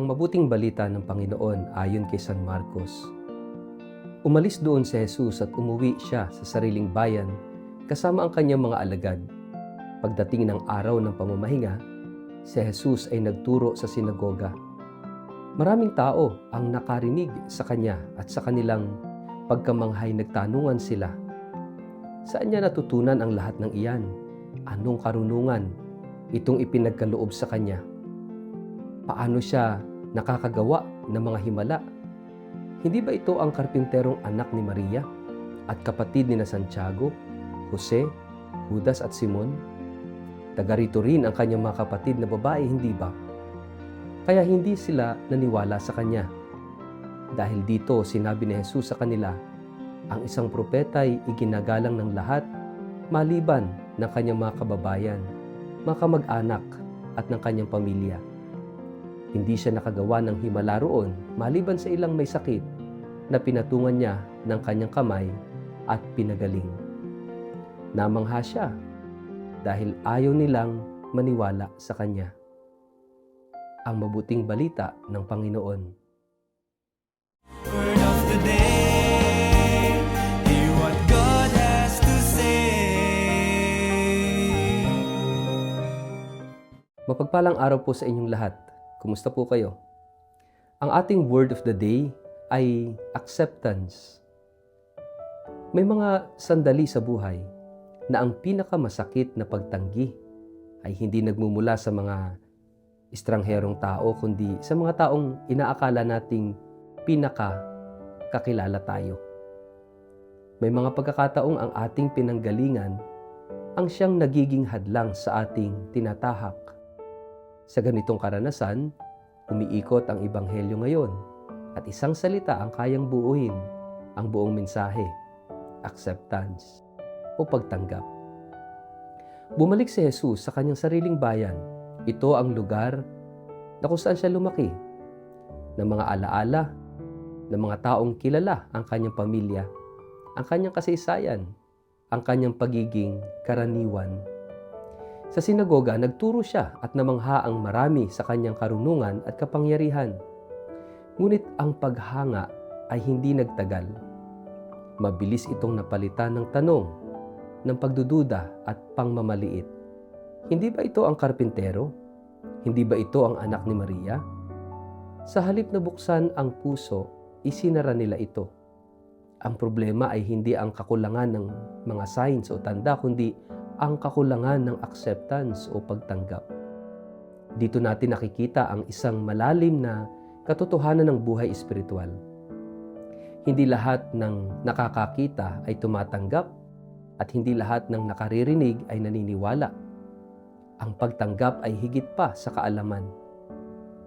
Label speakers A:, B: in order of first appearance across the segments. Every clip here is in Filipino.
A: Ang mabuting balita ng Panginoon ayon kay San Marcos. Umalis doon si Jesus at umuwi siya sa sariling bayan kasama ang kanyang mga alagad. Pagdating ng araw ng pamamahinga, si Jesus ay nagturo sa sinagoga. Maraming tao ang nakarinig sa kanya at sa kanilang pagkamanghay nagtanungan sila. Saan niya natutunan ang lahat ng iyan? Anong karunungan itong ipinagkaloob sa kanya? Paano siya nakakagawa ng mga himala? Hindi ba ito ang karpinterong anak ni Maria at kapatid ni Santiago, Jose, Judas at Simon? Taga rito rin ang kanyang mga kapatid na babae, hindi ba? Kaya hindi sila naniwala sa kanya. Dahil dito sinabi ni Jesus sa kanila, ang isang propeta ay iginagalang ng lahat maliban ng kanyang mga kababayan, mga kamag-anak at ng kanyang pamilya. Hindi siya nakagawa ng himala roon maliban sa ilang may sakit na pinatungan niya ng kanyang kamay at pinagaling. Namangha siya dahil ayaw nilang maniwala sa kanya. Ang mabuting balita ng Panginoon.
B: Word of the day, hear what God has to say.
A: Mapagpalang araw po sa inyong lahat. Kumusta po kayo? Ang ating word of the day ay acceptance. May mga sandali sa buhay na ang pinakamasakit na pagtanggi ay hindi nagmumula sa mga estrangherong tao kundi sa mga taong inaakala nating pinakakakilala tayo. May mga pagkakataong ang ating pinanggalingan ang siyang nagiging hadlang sa ating tinatahak. Sa ganitong karanasan, umiikot ang Ebanghelyo ngayon at isang salita ang kayang buuin ang buong mensahe, acceptance o pagtanggap. Bumalik si Jesus sa kanyang sariling bayan. Ito ang lugar na kung saan siya lumaki, ng mga alaala, ng mga taong kilala ang kanyang pamilya, ang kanyang kasaysayan, ang kanyang pagiging karaniwan. Sa sinagoga, nagturo siya at namangha ang marami sa kanyang karunungan at kapangyarihan. Ngunit ang paghanga ay hindi nagtagal. Mabilis itong napalitan ng tanong, ng pagdududa at pangmamaliit. Hindi ba ito ang karpintero? Hindi ba ito ang anak ni Maria? Sa halip na buksan ang puso, isinara nila ito. Ang problema ay hindi ang kakulangan ng mga signs o tanda, kundi ang kakulangan ng acceptance o pagtanggap. Dito natin nakikita ang isang malalim na katotohanan ng buhay espiritual. Hindi lahat ng nakakakita ay tumatanggap at hindi lahat ng nakaririnig ay naniniwala. Ang pagtanggap ay higit pa sa kaalaman.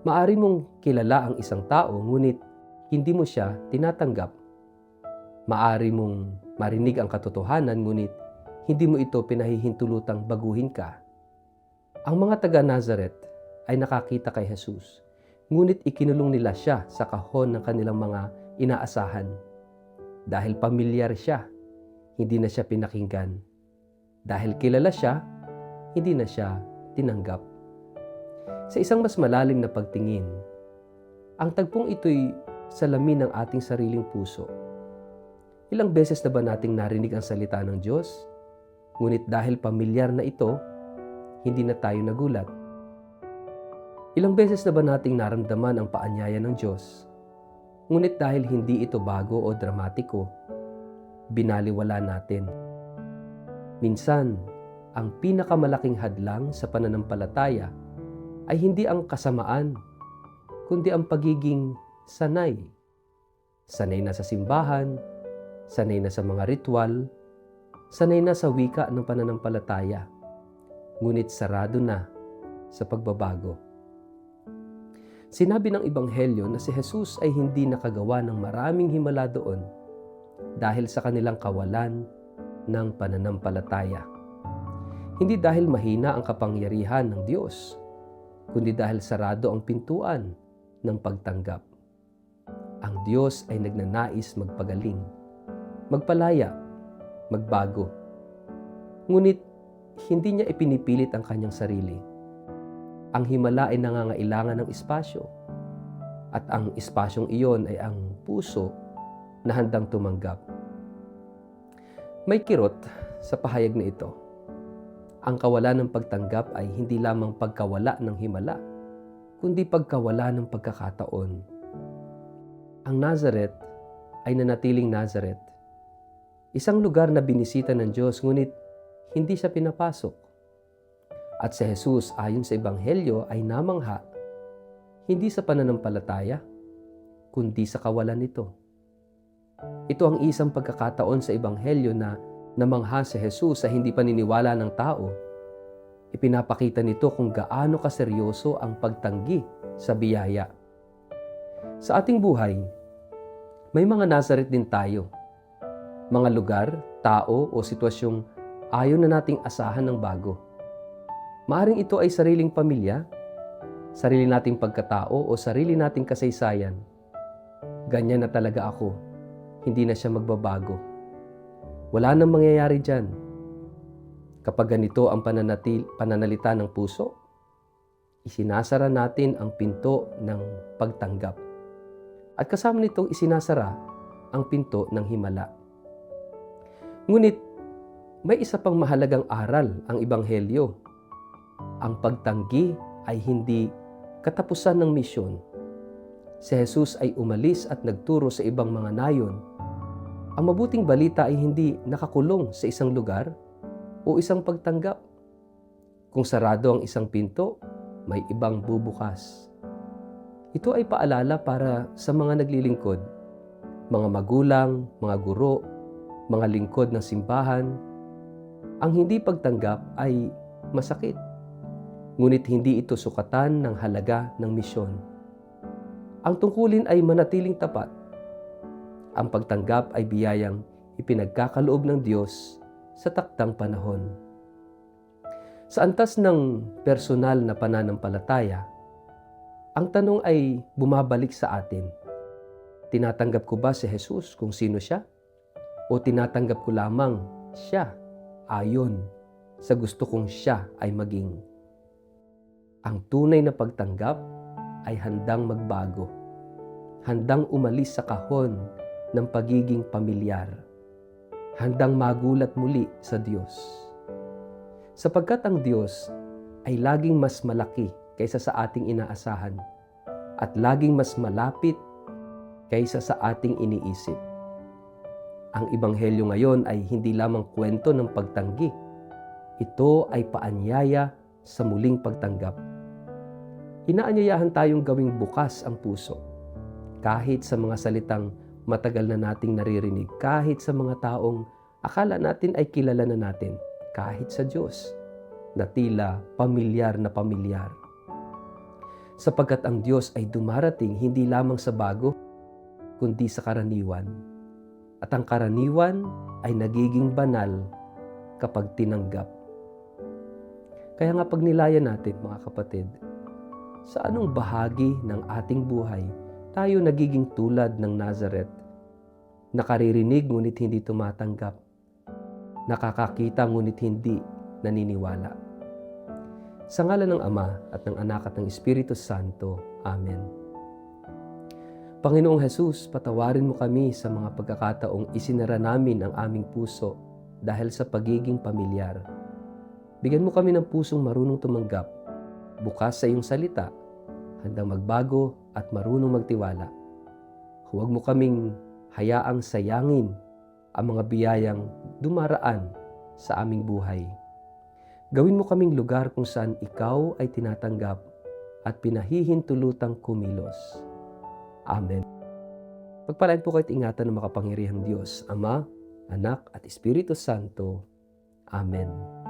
A: Maari mong kilala ang isang tao ngunit hindi mo siya tinatanggap. Maari mong marinig ang katotohanan ngunit hindi mo ito pinahihintulutang baguhin ka. Ang mga taga-Nazareth ay nakakita kay Jesus, ngunit ikinulong nila siya sa kahon ng kanilang mga inaasahan. Dahil pamilyar siya, hindi na siya pinakinggan. Dahil kilala siya, hindi na siya tinanggap. Sa isang mas malalim na pagtingin, ang tagpong ito'y salamin ng ating sariling puso. Ilang beses na ba nating narinig ang salita ng Diyos? Ngunit dahil pamilyar na ito, hindi na tayo nagulat. Ilang beses na ba nating naramdaman ang paanyaya ng Diyos? Ngunit dahil hindi ito bago o dramatiko, binaliwala natin. Minsan, ang pinakamalaking hadlang sa pananampalataya ay hindi ang kasamaan, kundi ang pagiging sanay. Sanay na sa simbahan, sanay na sa mga ritual, sanay na sa wika ng pananampalataya, ngunit sarado na sa pagbabago. Sinabi ng Ebanghelyo na si Jesus ay hindi nakagawa ng maraming himala doon dahil sa kanilang kawalan ng pananampalataya. Hindi dahil mahina ang kapangyarihan ng Diyos, kundi dahil sarado ang pintuan ng pagtanggap. Ang Diyos ay nagnanais magpagaling, magpalaya, magbago. Ngunit hindi niya ipinipilit ang kanyang sarili. Ang himala ay nangangailangan ng espasyo. At ang espasyong iyon ay ang puso na handang tumanggap. May kirot sa pahayag na ito. Ang kawalan ng pagtanggap ay hindi lamang pagkawala ng himala, kundi pagkawala ng pagkakataon. Ang Nazareth ay nanatiling Nazareth. Isang lugar na binisita ng Diyos, ngunit hindi siya pinapasok. At si Jesus ayon sa Ebanghelyo ay namangha, hindi sa pananampalataya, kundi sa kawalan nito. Ito ang isang pagkakataon sa Ebanghelyo na namangha si Jesus sa hindi paniniwala ng tao. Ipinapakita nito kung gaano kaseryoso ang pagtanggi sa biyaya. Sa ating buhay, may mga Nazareth din tayo. Mga lugar, tao o sitwasyong ayaw na nating asahan ng bago. Maaring ito ay sariling pamilya, sarili nating pagkatao o sarili nating kasaysayan. Ganyan na talaga ako. Hindi na siya magbabago. Wala nang mangyayari dyan. Kapag ganito ang pananalita ng puso, isinasara natin ang pinto ng pagtanggap. At kasama nitong isinasara ang pinto ng himala. Ngunit may isa pang mahalagang aral ang Ebanghelyo. Ang pagtanggi ay hindi katapusan ng misyon. Si Jesus ay umalis at nagturo sa ibang mga nayon. Ang mabuting balita ay hindi nakakulong sa isang lugar o isang pagtanggap. Kung sarado ang isang pinto, may ibang bubukas. Ito ay paalala para sa mga naglilingkod, mga magulang, mga guro, mga lingkod ng simbahan. Ang hindi pagtanggap ay masakit. Ngunit hindi ito sukatan ng halaga ng misyon. Ang tungkulin ay manatiling tapat. Ang pagtanggap ay biyayang ipinagkakaloob ng Diyos sa taktang panahon. Sa antas ng personal na pananampalataya, ang tanong ay bumabalik sa atin. Tinatanggap ko ba si Jesus kung sino siya? O tinatanggap ko lamang siya ayon sa gusto kong siya ay maging? Ang tunay na pagtanggap ay handang magbago, handang umalis sa kahon ng pagiging pamilyar, handang magulat muli sa Diyos. Sapagkat ang Diyos ay laging mas malaki kaysa sa ating inaasahan at laging mas malapit kaysa sa ating iniisip. Ang Ebanghelyo ngayon ay hindi lamang kwento ng pagtanggi. Ito ay paanyaya sa muling pagtanggap. Inaanyayahan tayong gawing bukas ang puso, kahit sa mga salitang matagal na nating naririnig, kahit sa mga taong akala natin ay kilala na natin, kahit sa Diyos na tila pamilyar na pamilyar. Sapagkat ang Diyos ay dumarating hindi lamang sa bago, kundi sa karaniwan. At ang karaniwan ay nagiging banal kapag tinanggap. Kaya nga pag nilayan natin, mga kapatid, sa anong bahagi ng ating buhay tayo nagiging tulad ng Nazareth? Nakaririnig ngunit hindi tumatanggap. Nakakakita ngunit hindi naniniwala. Sa ngalan ng Ama at ng Anak at ng Espiritu Santo. Amen. Panginoong Jesus, patawarin mo kami sa mga pagkakataong isinara namin ang aming puso dahil sa pagiging pamilyar. Bigyan mo kami ng pusong marunong tumanggap, bukas sa iyong salita, handang magbago at marunong magtiwala. Huwag mo kaming hayaang sayangin ang mga biyayang dumaraan sa aming buhay. Gawin mo kaming lugar kung saan ikaw ay tinatanggap at pinahihintulutang kumilos. Amen. Pagpalain po kayo't ingatan ng makapangyarihang Diyos, Ama, Anak at Espiritu Santo. Amen.